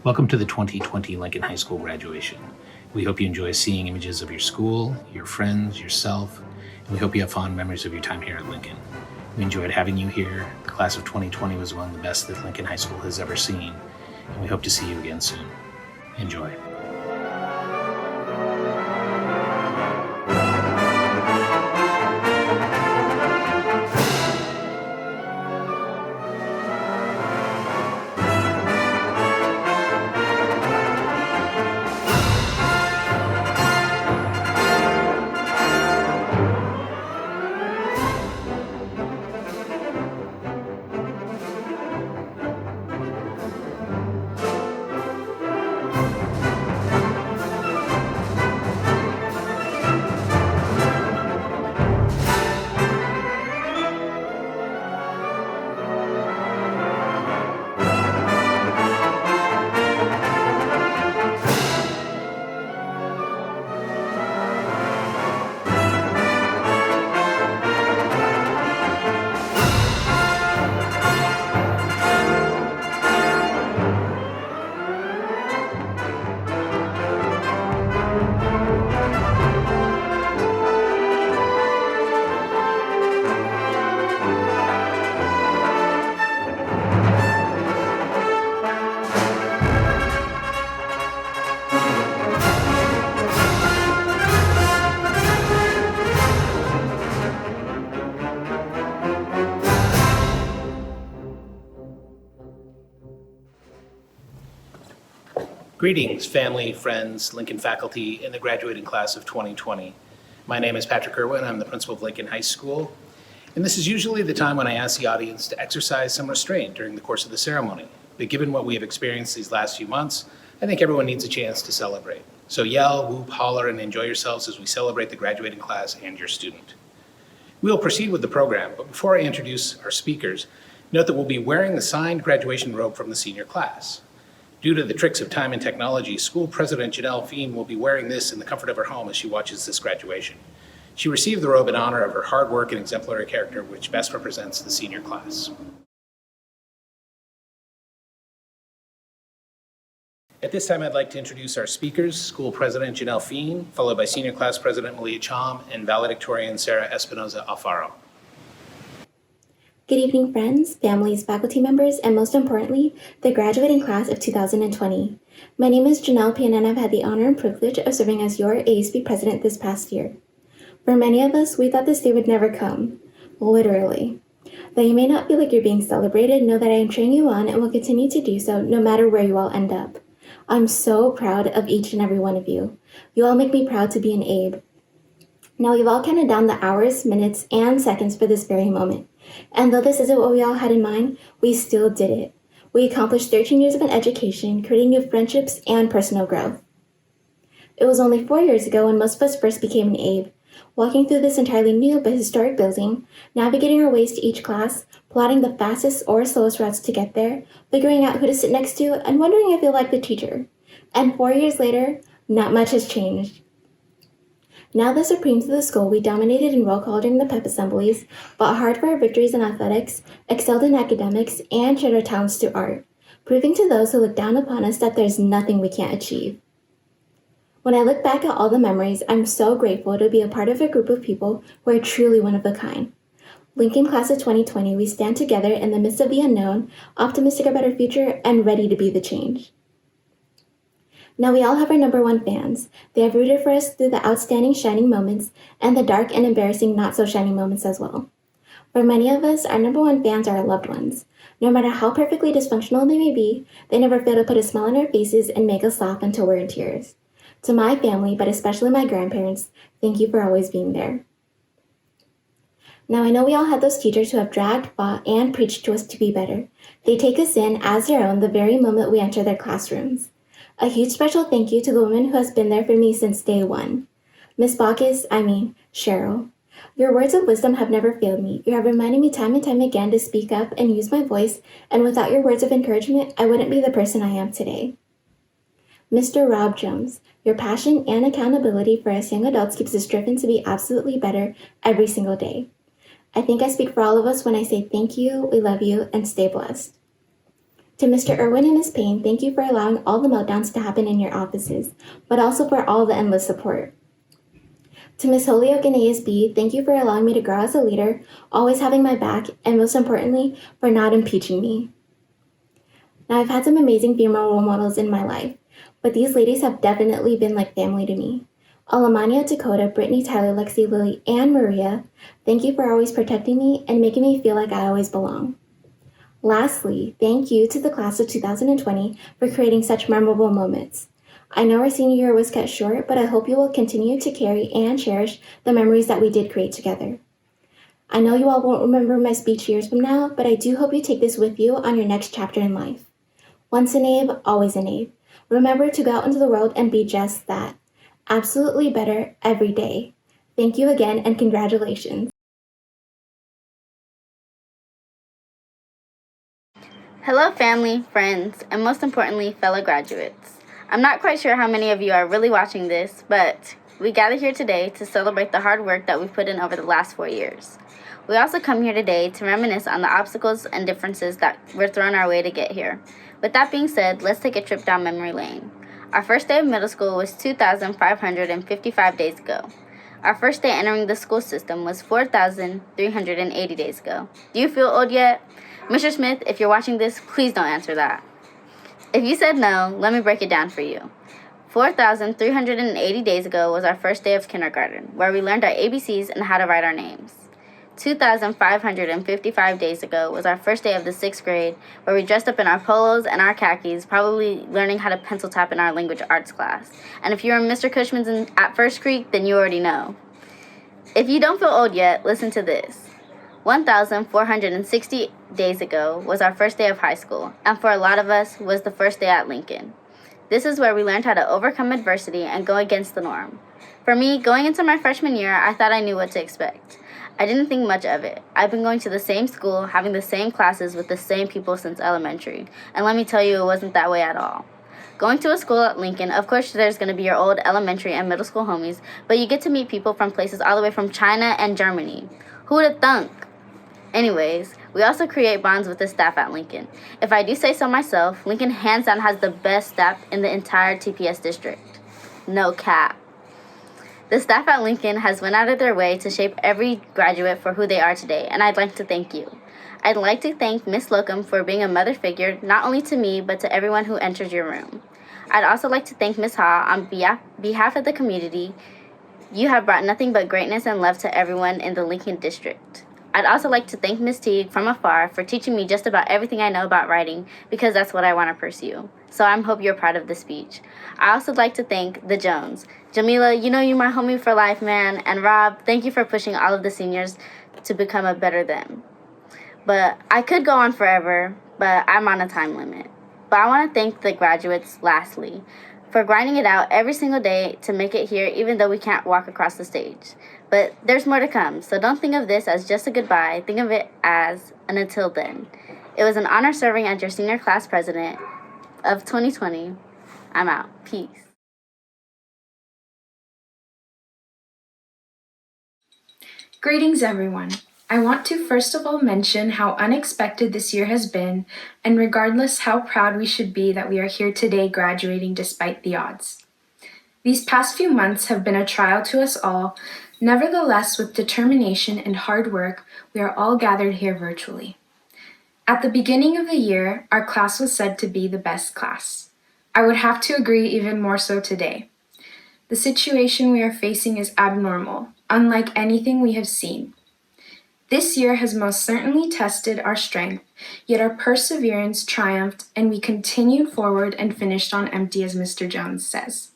Welcome to the 2020 Lincoln High School graduation. We hope you enjoy seeing images of your school, your friends, yourself, and we hope you have fond memories of your time here at Lincoln. We enjoyed having you here. The class of 2020 was among the best that Lincoln High School has ever seen, and we hope to see you again soon. Enjoy. Greetings, family, friends, Lincoln faculty, and the graduating class of 2020. My name is Patrick Irwin. I'm the principal of Lincoln High School. And this is usually the time when I ask the audience to exercise some restraint during the course of the ceremony. But given what we have experienced these last few months, I think everyone needs a chance to celebrate. So yell, whoop, holler, and enjoy yourselves as we celebrate the graduating class and your student. We will proceed with the program, but before I introduce our speakers, note that we'll be wearing the signed graduation robe from the senior class. Due to the tricks of time and technology, School President Janelle will be wearing this in the comfort of her home as she watches this graduation. She received the robe in honor of her hard work and exemplary character, which best represents the senior class. At this time, I'd like to introduce our speakers, School President Janelle, followed by Senior Class President Malia Cham and Valedictorian Sarah Espinoza Alfaro. Good evening, friends, families, faculty members, and most importantly, the graduating class of 2020. My name is Janelle Pian, and I've had the honor and privilege of serving as your ASB president this past year. For many of us, we thought this day would never come, literally. Though you may not feel like you're being celebrated, know that I am cheering you on and will continue to do so no matter where you all end up. I'm so proud of each and every one of you. You all make me proud to be an Abe. Now, we've all counted down the hours, minutes, and seconds for this very moment. And though this isn't what we all had in mind, we still did it. We accomplished 13 years of an education, creating new friendships and personal growth. It was only 4 years ago when most of us first became an Abe, walking through this entirely new but historic building, navigating our ways to each class, plotting the fastest or slowest routes to get there, figuring out who to sit next to, and wondering if you'll like the teacher. And 4 years later, not much has changed. Now the supremes of the school, we dominated in roll call during the pep assemblies, fought hard for our victories in athletics, excelled in academics, and shared our talents to art, proving to those who look down upon us that there's nothing we can't achieve. When I look back at all the memories, I'm so grateful to be a part of a group of people who are truly one of a kind. Lincoln Class of 2020, we stand together in the midst of the unknown, optimistic about our future, and ready to be the change. Now we all have our number one fans. They have rooted for us through the outstanding shining moments and the dark and embarrassing not so shining moments as well. For many of us, our number one fans are our loved ones. No matter how perfectly dysfunctional they may be, they never fail to put a smile on our faces and make us laugh until we're in tears. To my family, but especially my grandparents, thank you for always being there. Now I know we all had those teachers who have dragged, fought, and preached to us to be better. They take us in as their own the very moment we enter their classrooms. A huge special thank you to the woman who has been there for me since day one. Miss Cheryl. Your words of wisdom have never failed me. You have reminded me time and time again to speak up and use my voice, and without your words of encouragement, I wouldn't be the person I am today. Mr. Rob Jones, your passion and accountability for us young adults keeps us driven to be absolutely better every single day. I think I speak for all of us when I say thank you, we love you, and stay blessed. To Mr. Irwin and Ms. Payne, thank you for allowing all the meltdowns to happen in your offices, but also for all the endless support. To Ms. Holyoke and ASB, thank you for allowing me to grow as a leader, always having my back, and most importantly, for not impeaching me. Now, I've had some amazing female role models in my life, but these ladies have definitely been like family to me. Alamania, Dakota, Brittany, Tyler, Lexi, Lily, and Maria, thank you for always protecting me and making me feel like I always belong. Lastly, thank you to the class of 2020 for creating such memorable moments. I know our senior year was cut short, but I hope you will continue to carry and cherish the memories that we did create together. I know you all won't remember my speech years from now, but I do hope you take this with you on your next chapter in life. Once an Abe, always an Abe. Remember to go out into the world and be just that. Absolutely better every day. Thank you again and congratulations. Hello family, friends, and most importantly, fellow graduates. I'm not quite sure how many of you are really watching this, but we gather here today to celebrate the hard work that we've put in over the last 4 years. We also come here today to reminisce on the obstacles and differences that were thrown our way to get here. With that being said, let's take a trip down memory lane. Our first day of middle school was 2,555 days ago. Our first day entering the school system was 4,380 days ago. Do you feel old yet? Mr. Smith, if you're watching this, please don't answer that. If you said no, let me break it down for you. 4,380 days ago was our first day of kindergarten, where we learned our ABCs and how to write our names. 2,555 days ago was our first day of the 6th grade, where we dressed up in our polos and our khakis, probably learning how to pencil tap in our language arts class. And if you're in Mr. Cushman's at First Creek, then you already know. If you don't feel old yet, listen to this. 1,460 days ago was our first day of high school, and for a lot of us was the first day at Lincoln. This is where we learned how to overcome adversity and go against the norm. For me, going into my freshman year, I thought I knew what to expect. I didn't think much of it. I've been going to the same school, having the same classes with the same people since elementary, and let me tell you, it wasn't that way at all. Going to a school at Lincoln, of course there's going to be your old elementary and middle school homies, but you get to meet people from places all the way from China and Germany. Who would have thunk? Anyways, we also create bonds with the staff at Lincoln. If I do say so myself, Lincoln hands down has the best staff in the entire TPS district. No cap. The staff at Lincoln has went out of their way to shape every graduate for who they are today, and I'd like to thank you. I'd like to thank Miss Locum for being a mother figure, not only to me, but to everyone who enters your room. I'd also like to thank Miss Ha on behalf of the community. You have brought nothing but greatness and love to everyone in the Lincoln district. I'd also like to thank Ms. Teague from afar for teaching me just about everything I know about writing, because that's what I want to pursue. So I hope you're proud of the speech. I also like to thank the Jones. Jamila, you know you're my homie for life, man. And Rob, thank you for pushing all of the seniors to become a better them. But I could go on forever, but I'm on a time limit. But I want to thank the graduates, lastly, for grinding it out every single day to make it here, even though we can't walk across the stage. But there's more to come, so don't think of this as just a goodbye. Think of it as an until then. It was an honor serving as your senior class president of 2020. I'm out. Peace. Greetings, everyone. I want to first of all mention how unexpected this year has been, and regardless how proud we should be that we are here today graduating despite the odds. These past few months have been a trial to us all. Nevertheless, with determination and hard work, we are all gathered here virtually. At the beginning of the year, our class was said to be the best class. I would have to agree even more so today. The situation we are facing is abnormal, unlike anything we have seen. This year has most certainly tested our strength, yet our perseverance triumphed and we continued forward and finished on empty, as Mr. Jones says.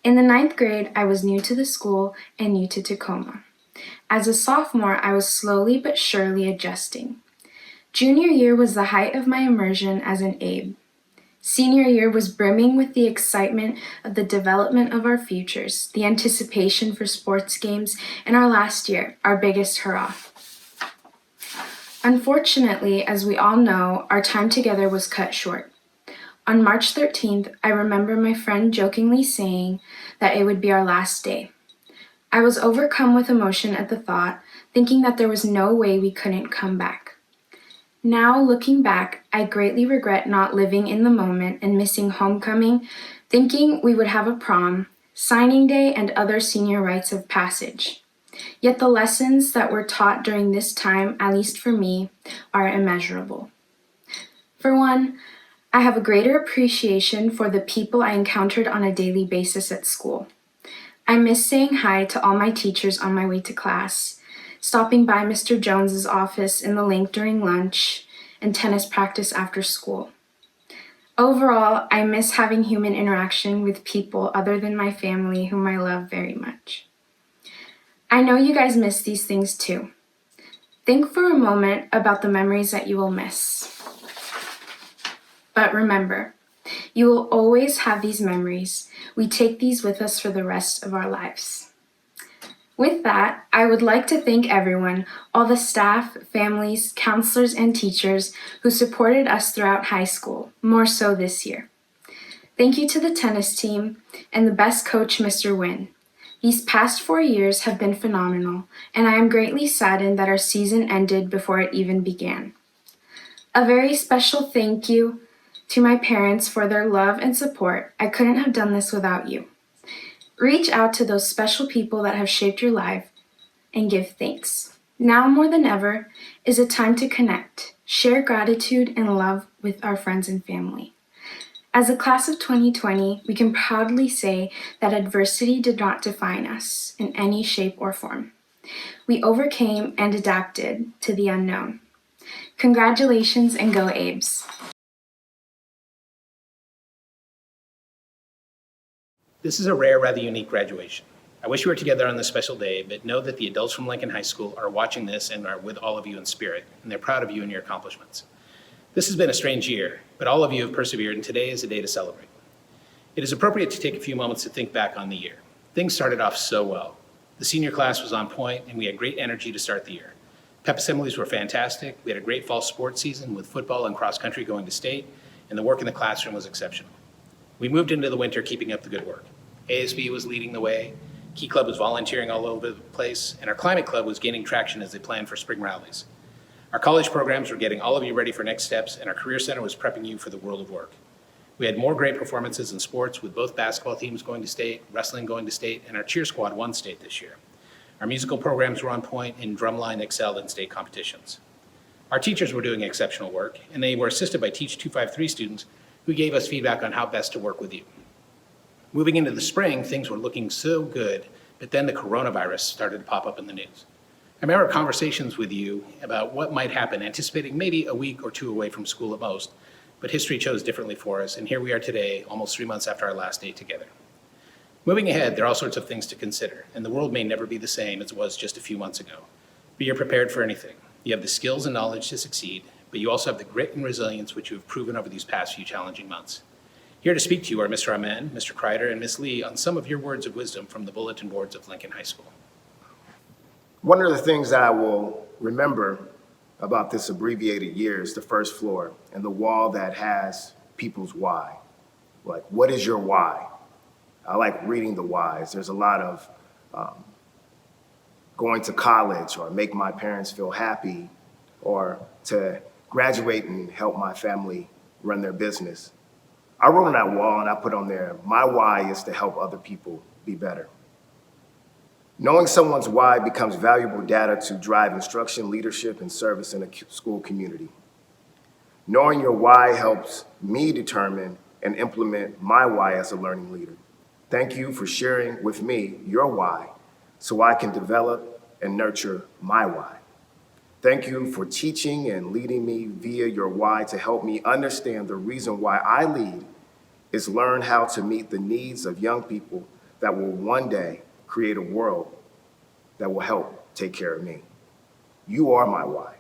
In the 9th grade, I was new to the school and new to Tacoma. As a sophomore, I was slowly but surely adjusting. Junior year was the height of my immersion as an Abe. Senior year was brimming with the excitement of the development of our futures, the anticipation for sports games, and our last year, our biggest hurrah. Unfortunately, as we all know, our time together was cut short. On March 13th, I remember my friend jokingly saying that it would be our last day. I was overcome with emotion at the thought, thinking that there was no way we couldn't come back. Now, looking back, I greatly regret not living in the moment and missing homecoming, thinking we would have a prom, signing day, and other senior rites of passage. Yet the lessons that were taught during this time, at least for me, are immeasurable. For one, I have a greater appreciation for the people I encountered on a daily basis at school. I miss saying hi to all my teachers on my way to class, stopping by Mr. Jones's office in the link during lunch, and tennis practice after school. Overall, I miss having human interaction with people other than my family, whom I love very much. I know you guys miss these things too. Think for a moment about the memories that you will miss. But remember, you will always have these memories. We take these with us for the rest of our lives. With that, I would like to thank everyone, all the staff, families, counselors, and teachers who supported us throughout high school, more so this year. Thank you to the tennis team and the best coach, Mr. Wynn. These past 4 years have been phenomenal, and I am greatly saddened that our season ended before it even began. A very special thank you to my parents for their love and support. I couldn't have done this without you. Reach out to those special people that have shaped your life and give thanks. Now more than ever is a time to connect, share gratitude and love with our friends and family. As a class of 2020, we can proudly say that adversity did not define us in any shape or form. We overcame and adapted to the unknown. Congratulations and go Abes. This is a rare, rather unique graduation. I wish we were together on this special day, but know that the adults from Lincoln High School are watching this and are with all of you in spirit, and they're proud of you and your accomplishments. This has been a strange year, but all of you have persevered, and today is a day to celebrate. It is appropriate to take a few moments to think back on the year. Things started off so well. The senior class was on point, and we had great energy to start the year. Pep assemblies were fantastic. We had a great fall sports season with football and cross country going to state, and the work in the classroom was exceptional. We moved into the winter keeping up the good work. ASB was leading the way, Key Club was volunteering all over the place, and our Climate Club was gaining traction as they planned for spring rallies. Our college programs were getting all of you ready for next steps, and our Career Center was prepping you for the world of work. We had more great performances in sports with both basketball teams going to state, wrestling going to state, and our cheer squad won state this year. Our musical programs were on point, and Drumline excelled in state competitions. Our teachers were doing exceptional work, and they were assisted by Teach 253 students who gave us feedback on how best to work with you. Moving into the spring, things were looking so good, but then the coronavirus started to pop up in the news. I remember conversations with you about what might happen, anticipating maybe a week or two away from school at most, but history chose differently for us, and here we are today, almost 3 months after our last day together. Moving ahead, there are all sorts of things to consider, and the world may never be the same as it was just a few months ago. But you're prepared for anything. You have the skills and knowledge to succeed, but you also have the grit and resilience which you have proven over these past few challenging months. Here to speak to you are Mr. Amen, Mr. Kreider, and Ms. Lee on some of your words of wisdom from the bulletin boards of Lincoln High School. One of the things that I will remember about this abbreviated year is the first floor and the wall that has people's why. Like, what is your why? I like reading the whys. There's a lot of going to college, or make my parents feel happy, or to graduate and help my family run their business. I wrote on that wall and I put on there, my why is to help other people be better. Knowing someone's why becomes valuable data to drive instruction, leadership, and service in a school community. Knowing your why helps me determine and implement my why as a learning leader. Thank you for sharing with me your why so I can develop and nurture my why. Thank you for teaching and leading me via your why to help me understand the reason why I lead is learn how to meet the needs of young people that will one day create a world that will help take care of me. You are my why.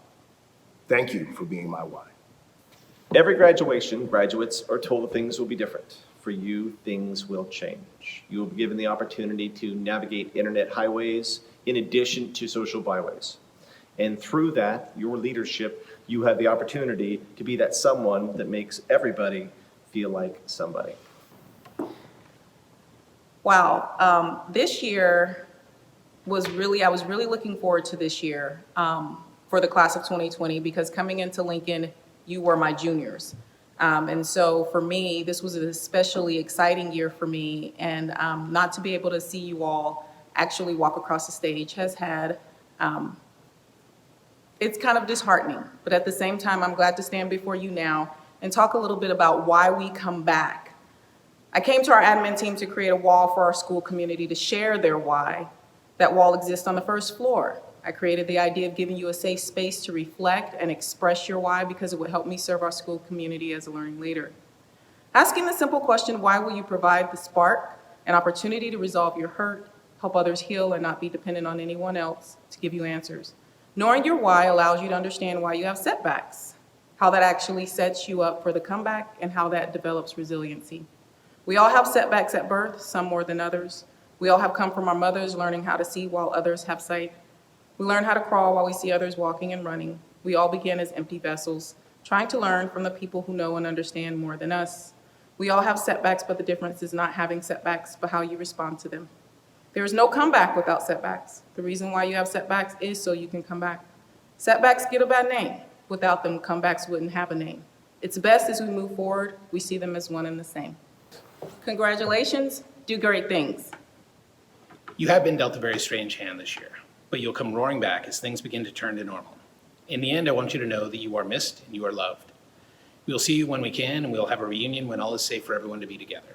Thank you for being my why. Every graduation, graduates are told that things will be different. For you, things will change. You will be given the opportunity to navigate internet highways in addition to social byways. And through that, your leadership, you have the opportunity to be that someone that makes everybody feel like somebody. Wow, this year I was really looking forward to this year. for the class of 2020 because coming into Lincoln, you were my juniors. And so for me, this was an especially exciting year for me, and not to be able to see you all actually walk across the stage has had, it's kind of disheartening, but at the same time, I'm glad to stand before you now and talk a little bit about why we come back. I came to our admin team to create a wall for our school community to share their why. That wall exists on the first floor. I created the idea of giving you a safe space to reflect and express your why because it would help me serve our school community as a learning leader. Asking the simple question, why will you provide the spark, an opportunity to resolve your hurt, help others heal, and not be dependent on anyone else to give you answers. Knowing your why allows you to understand why you have setbacks, how that actually sets you up for the comeback, and how that develops resiliency. We all have setbacks at birth, some more than others. We all have come from our mothers learning how to see while others have sight. We learn how to crawl while we see others walking and running. We all begin as empty vessels, trying to learn from the people who know and understand more than us. We all have setbacks, but the difference is not having setbacks, but how you respond to them. There is no comeback without setbacks. The reason why you have setbacks is so you can come back. Setbacks get a bad name. Without them, comebacks wouldn't have a name. It's best as we move forward, we see them as one and the same. Congratulations, do great things. You have been dealt a very strange hand this year, but you'll come roaring back as things begin to turn to normal. In the end, I want you to know that you are missed and you are loved. We'll see you when we can, and we'll have a reunion when all is safe for everyone to be together.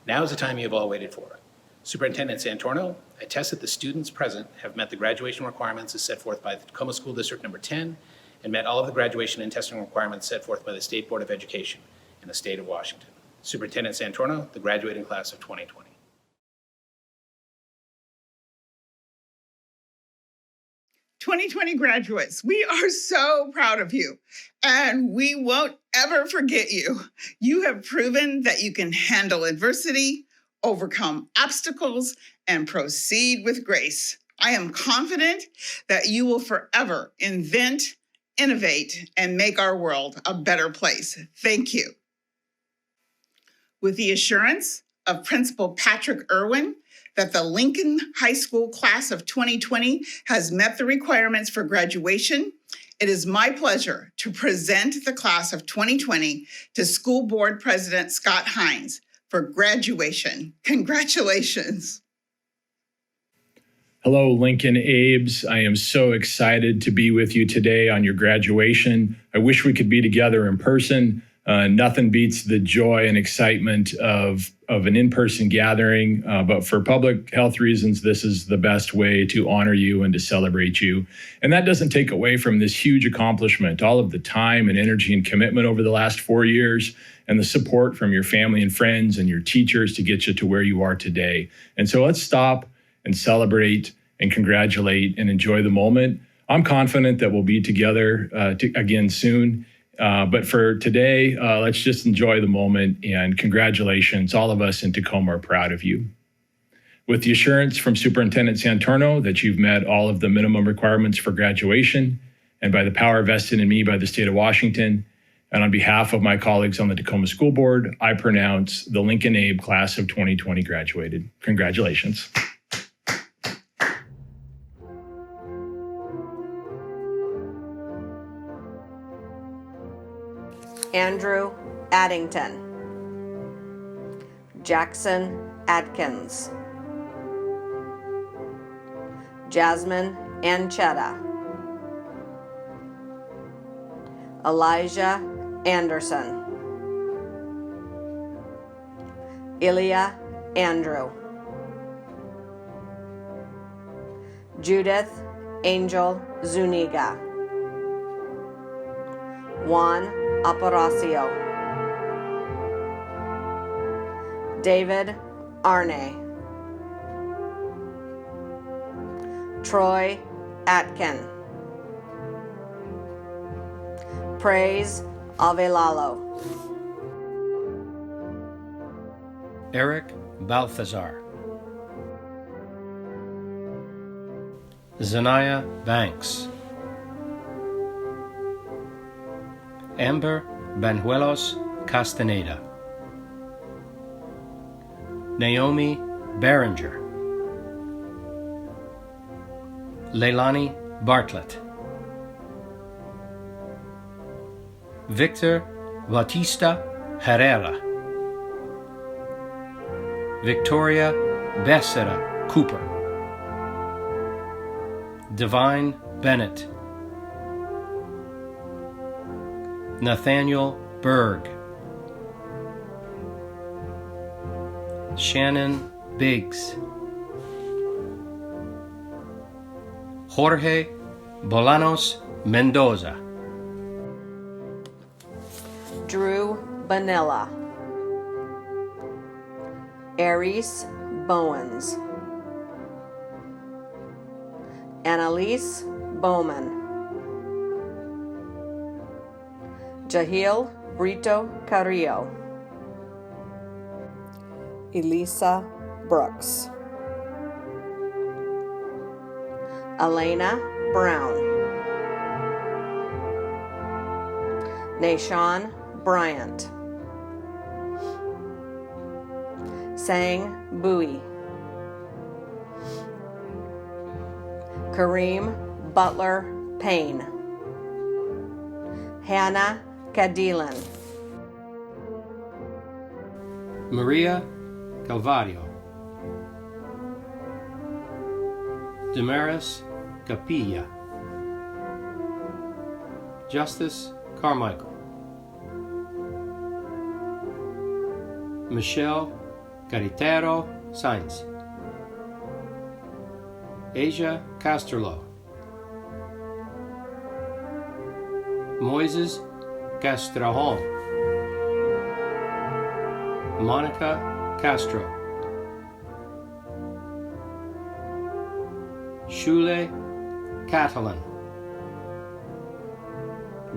Now is the time you have all waited for. Superintendent Santorno, I attest that the students present have met the graduation requirements as set forth by the Tacoma School District Number 10 and met all of the graduation and testing requirements set forth by the State Board of Education in the state of Washington. Superintendent Santorno, the graduating class of 2020. "2020 graduates, we are so proud of you, and we won't ever forget you. You have proven that you can handle adversity, overcome obstacles, and proceed with grace. I am confident that you will forever invent, innovate, and make our world a better place. Thank you." With the assurance of Principal Patrick Irwin that the Lincoln High School class of 2020 has met the requirements for graduation, it is my pleasure to present the class of 2020 to School Board President Scott Hines for graduation. Congratulations. Hello, Lincoln Abes. I am so excited to be with you today on your graduation. I wish we could be together in person. Nothing beats the joy and excitement of an in-person gathering, but for public health reasons, this is the best way to honor you and to celebrate you. And that doesn't take away from this huge accomplishment, all of the time and energy and commitment over the last 4 years, and the support from your family and friends and your teachers to get you to where you are today. And so let's stop and celebrate and congratulate and enjoy the moment. I'm confident that we'll be together again soon. But for today, let's just enjoy the moment, and congratulations. All of us in Tacoma are proud of you. With the assurance from Superintendent Santorno that you've met all of the minimum requirements for graduation, and by the power vested in me by the state of Washington, and on behalf of my colleagues on the Tacoma School Board, I pronounce the Lincoln Abe class of 2020 graduated. Congratulations. Andrew Addington, Jackson Atkins, Jasmine Anchetta, Elijah Anderson, Ilya Andrew, Judith Angel Zuniga, Juan Aparacio, David Arne, Troy Atkin, Praise Avelalo, Eric Balthazar, Zanaya Banks, Amber Banuelos Castaneda, Naomi Berenger, Leilani Bartlett, Victor Bautista Herrera, Victoria Becerra Cooper, Divine Bennett, Nathaniel Berg, Shannon Biggs, Jorge Bolanos Mendoza, Drew Banilla, Aries Bowens, Annalise Bowman, Jahil Brito Carrillo, Elisa Brooks, Elena Brown, Nashawn Bryant, Sang Bowie, Kareem Butler Payne, Hannah Cadilan, Maria Calvario, Damaris Capilla, Justice Carmichael, Michelle Caritero Sainz, Asia Casterlo, Moises Castrahon, Monica Castro, Shule Catalan,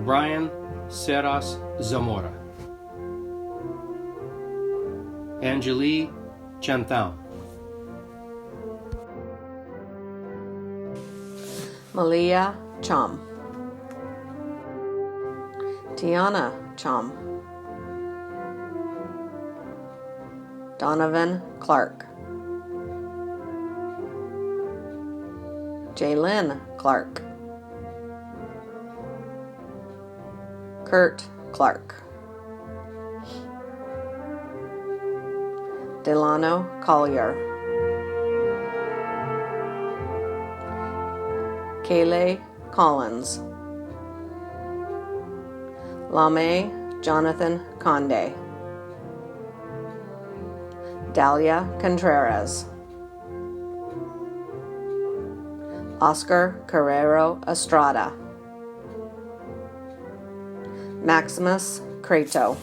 Brian Serras Zamora, Angeli Chantal, Malia Cham, Tiana Cham, Donovan Clark, Jaylyn Clark, Kurt Clark, Delano Collier, Kayleigh Collins, Lame Jonathan Conde, Dalia Contreras, Oscar Carrero Estrada, Maximus Crato,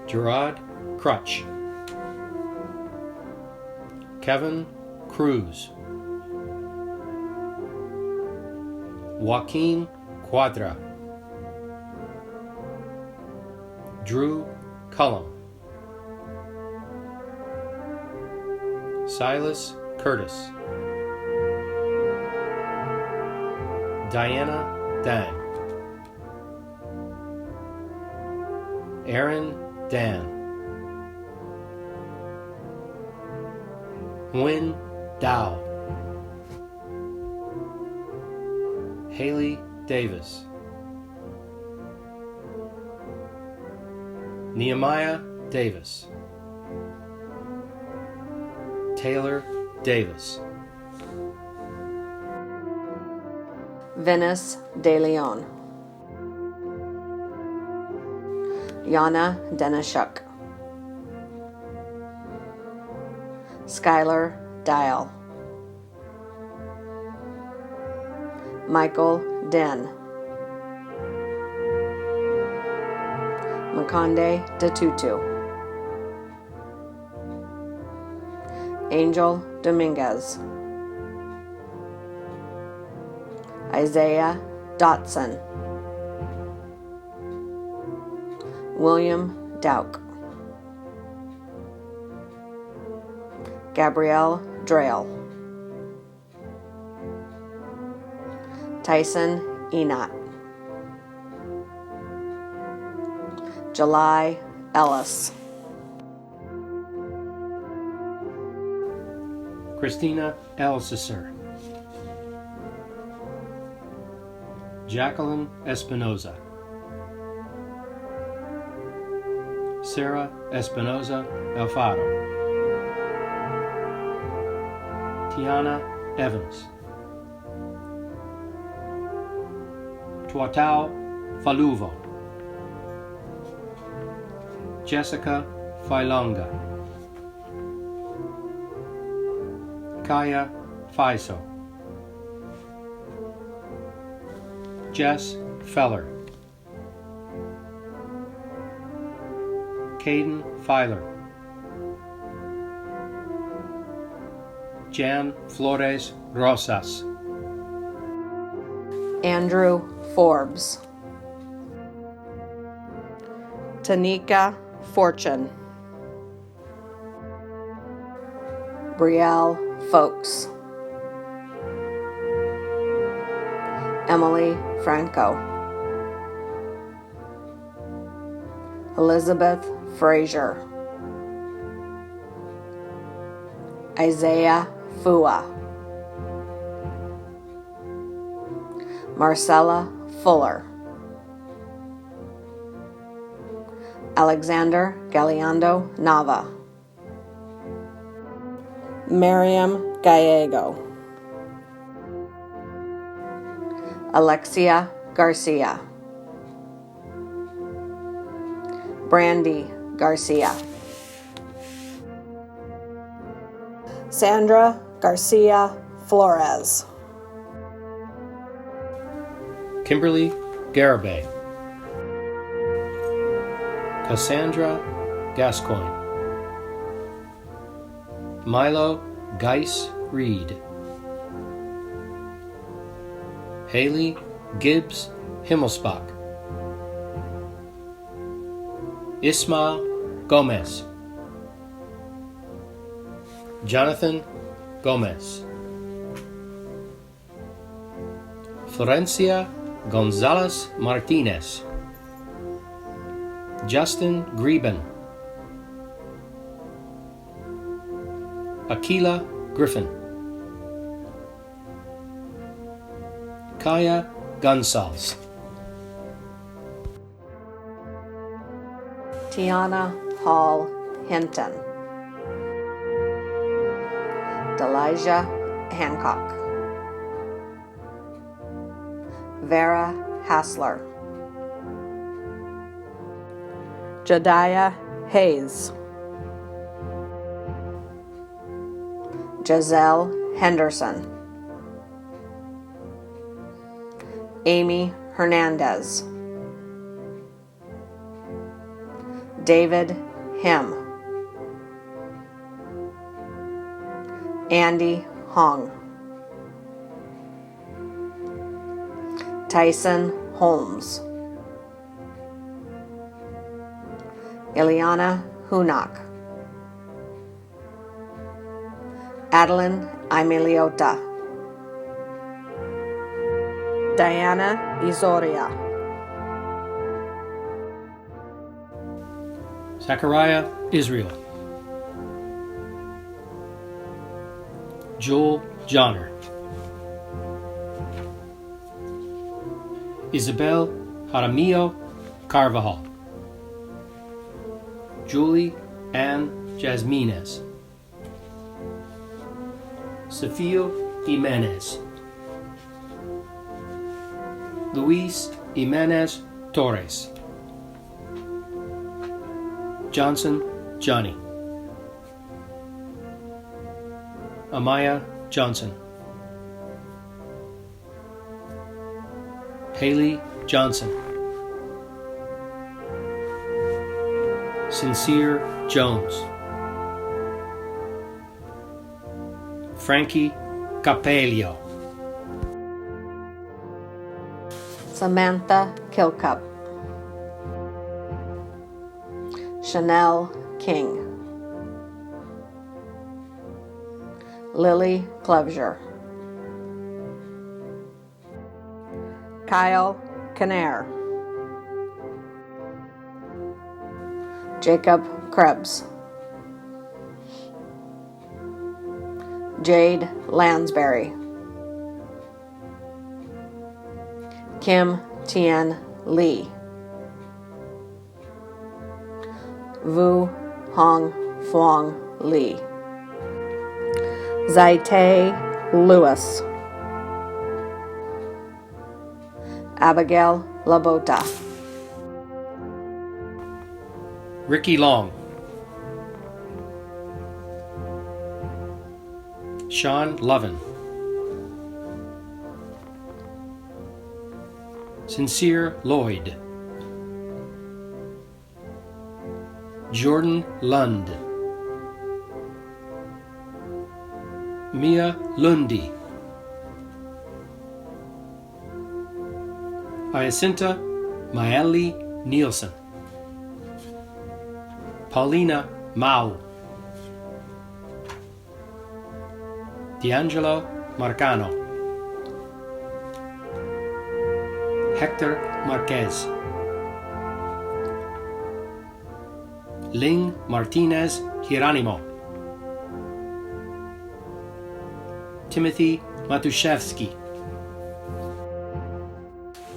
Gerard Crutch, Kevin Cruz, Joaquin Quadra, Drew Cullum, Silas Curtis, Diana Dang, Aaron Dan, Nguyen Dow, Haley Davis, Nehemiah Davis, Taylor Davis, Venice De Leon, Yana Denishuk, Skylar Dial, Michael Den, Makonde Datutu, Angel Dominguez, Isaiah Dotson, William Dauk, Gabrielle Drayle, Tyson Enot, July Ellis, Christina Elsesser, Jacqueline Espinoza, Sarah Espinoza Alfaro, Tiana Evans, Tuatao Faluvo, Jessica Failonga, Kaya Faiso, Jess Feller, Caden Filer, Jan Flores Rosas, Andrew Forbes, Tanika Fortune, Brielle Folks, Emily Franco, Elizabeth Frazier, Isaiah Fua, Marcella Fuller, Alexander Galeando Nava, Miriam Gallego, Alexia Garcia, Brandy Garcia, Sandra Garcia Flores, Kimberly Garibay, Cassandra Gascoigne, Milo Geis Reed, Haley Gibbs Himmelspach, Ismael Gomez, Jonathan Gomez, Florencia Gonzalez Martinez, Justin Greben, Akila Griffin, Kaya Gonsalves, Tiana Hall Hinton, Delijah Hancock, Vera Hassler, Jediah Hayes, Giselle Henderson, Amy Hernandez, David Him, Andy Hong, Tyson Holmes, Ileana Hunak, Adeline Emiliota, Diana Isoria, Zachariah Israel, Joel Johnner, Isabel Jaramillo Carvajal, Julie Ann Jasminez, Sofio Jimenez, Luis Jimenez Torres, Johnson Johnny, Amaya Johnson, Haley Johnson, Sincere Jones, Frankie Capelio, Samantha Kilcup, Chanel King, Lily Clevger, Kyle Kinnair, Jacob Krebs, Jade Lansbury, Kim Tian Lee, Vu Hong Phuong Lee, Zaite Lewis, Abigail Labota, Ricky Long, Sean Lovin, Sincere Lloyd, Jordan Lund, Mia Lundi, Hyacinta Maeli Nielsen, Paulina Mao, D'Angelo Marcano, Hector Marquez, Ling Martinez Hieronimo, Timothy Matuszewski,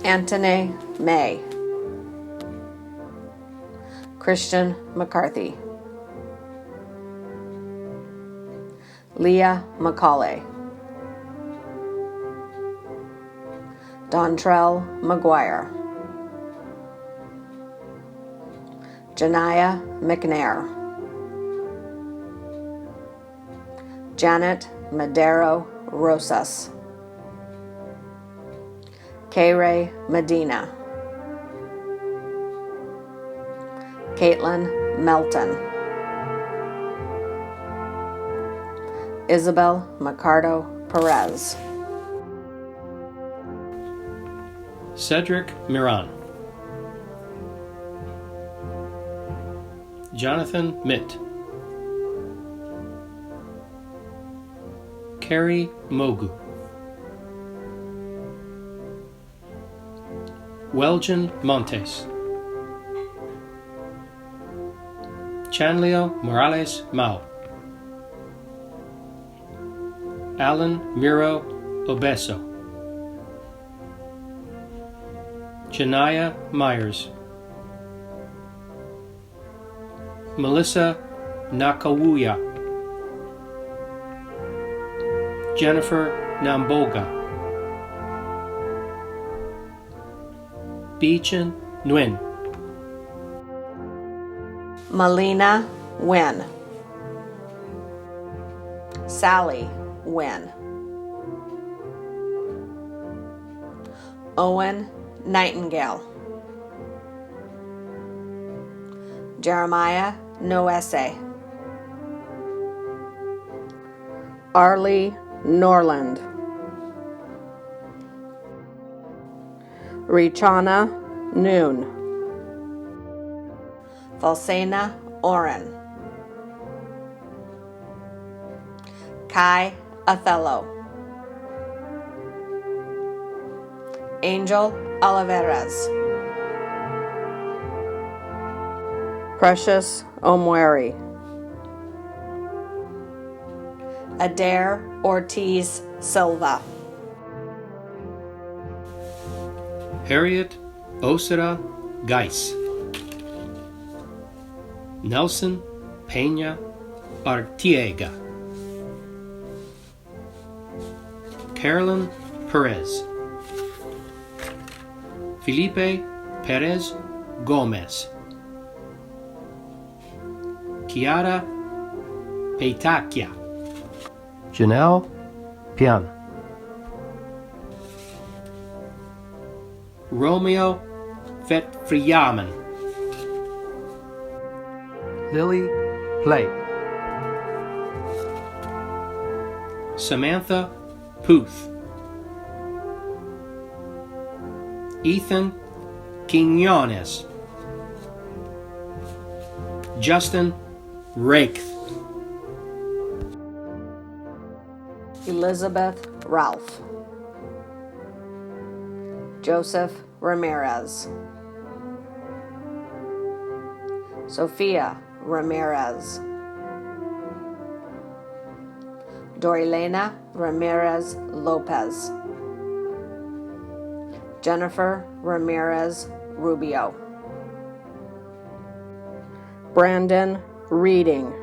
Anthony May, Christian McCarthy, Leah McCauley, Dontrell McGuire, Janaya McNair, Janet Madero Rosas, K-Ray Medina, Caitlin Melton, Isabel Macardo Perez, Cedric Miran, Jonathan Mitt, Carrie Mogu, Welgen Montes, Chanleo Morales Mao, Alan Miro Obeso, Janaya Myers, Melissa Nakawuya, Jennifer Namboga, Beechin Nguyen, Melina Nguyen, Sally Nguyen, Owen Nightingale, Jeremiah Noese, Arlie Norland, Richana Noon, Valsena Oren, Kai Othello, Angel Oliveras, Precious Omweri, Adair Ortiz Silva, Harriet Osira Geis, Nelson Peña Artiega, Carolyn Perez, Felipe Perez Gomez, Kiara Peitakia, Janelle Pian, Romeo Vetfriaman, Lily Play, Samantha Puth, Ethan Quinones, Justin Rake, Elizabeth Ralph, Joseph Ramirez, Sophia Ramirez, Dorilena Ramirez Lopez, Jennifer Ramirez Rubio. Brandon Reading.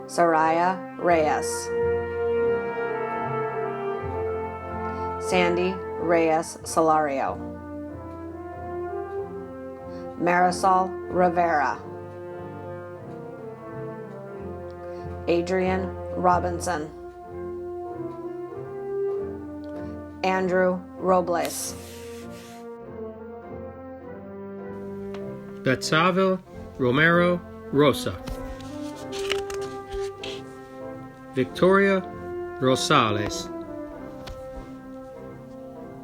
Soraya Reyes. Sandy Reyes Solario. Marisol Rivera. Adrian Robinson. Andrew Robles. Betsavel Romero Rosa. Victoria Rosales.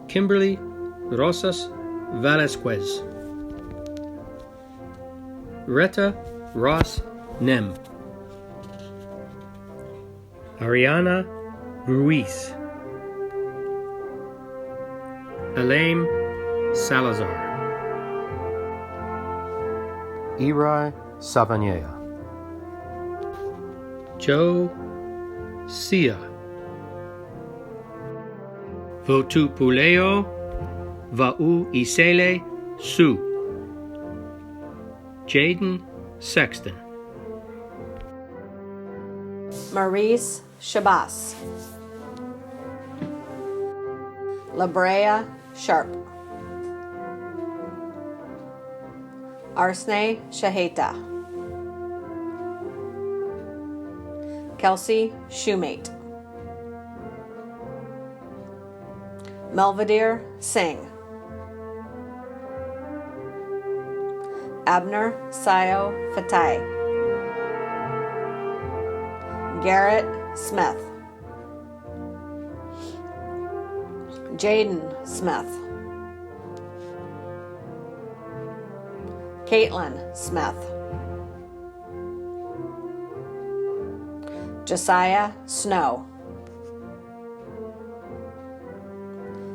Kimberly Rosas Velasquez. Retta Ross Nem. Ariana Ruiz. Elaine Salazar. Eri Savanier. Joe Sia. Votupuleo Vau Isele Su. Jaden Sexton. Maurice Shabazz. Labrea Sharp. Arsene Shaheta. Kelsey Shoemate. Melvedere Singh. Abner Sayo Fatai. Garrett Smith. Jaden Smith. Caitlin Smith. Josiah Snow.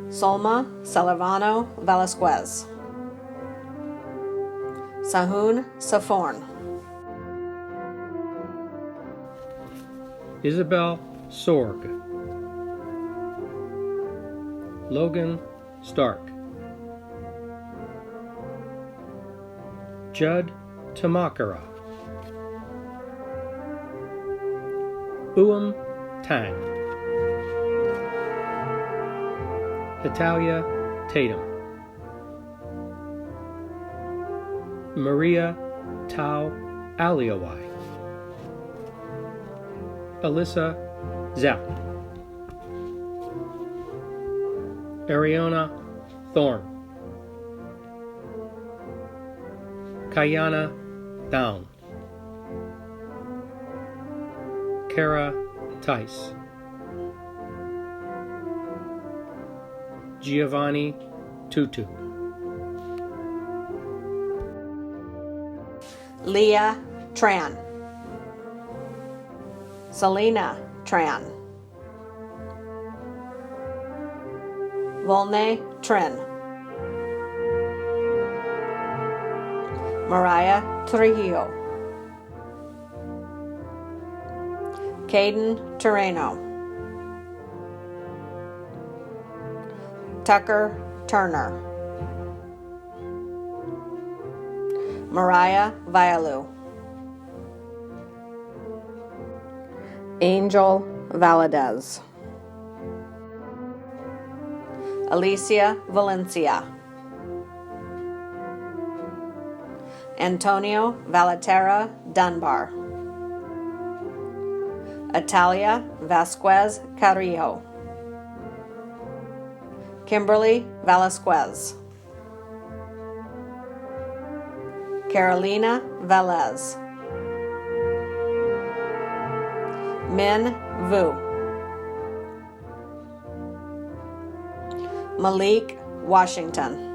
Solma Salavano Velasquez. Sahun Saforn. Isabel Sorg. Logan Stark. Judd Tamakara. Uam Tang. Italia Tatum. Maria Tau Aliawai. Alyssa Zapp. Ariana Thorne. Kayana Down. Kara Tice. Giovanni Tutu. Leah Tran. Selena Tran. Volney Trin. Mariah Trujillo. Caden Terreno. Tucker Turner. Mariah Vialu. Angel Valadez. Alicia Valencia. Antonio Valaterra Dunbar. Atalia Vasquez Carrillo. Kimberly Velasquez. Carolina Velez. Min Vu. Malik Washington.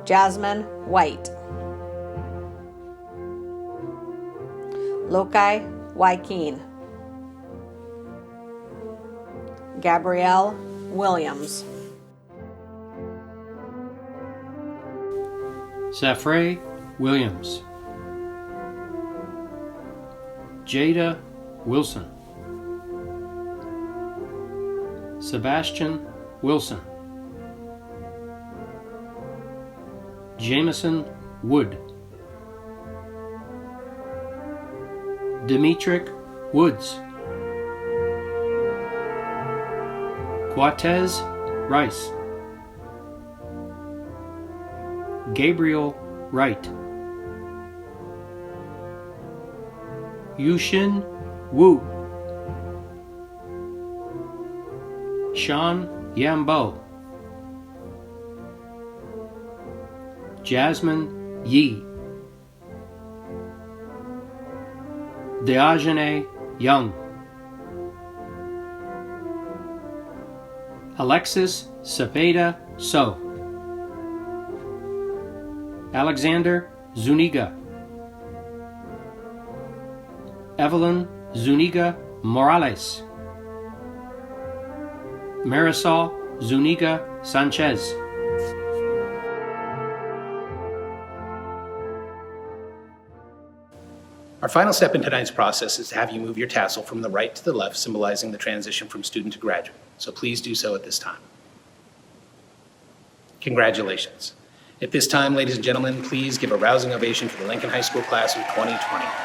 Jasmine White. Lokai Waikeen. Gabrielle Williams. Safre Williams. Jada Wilson. Sebastian Wilson. Jameson Wood. Demetric Woods. Quatez Rice. Gabriel Wright. Yushin Wu. Sean Yambo. Jasmine Yi. Deajane Young. Alexis Cepeda So. Alexander Zuniga. Evelyn Zuniga Morales. Marisol Zuniga Sanchez. Our final step in tonight's process is to have you move your tassel from the right to the left, symbolizing the transition from student to graduate. So please do so at this time. Congratulations. At this time, ladies and gentlemen, please give a rousing ovation for the Lincoln High School class of 2020.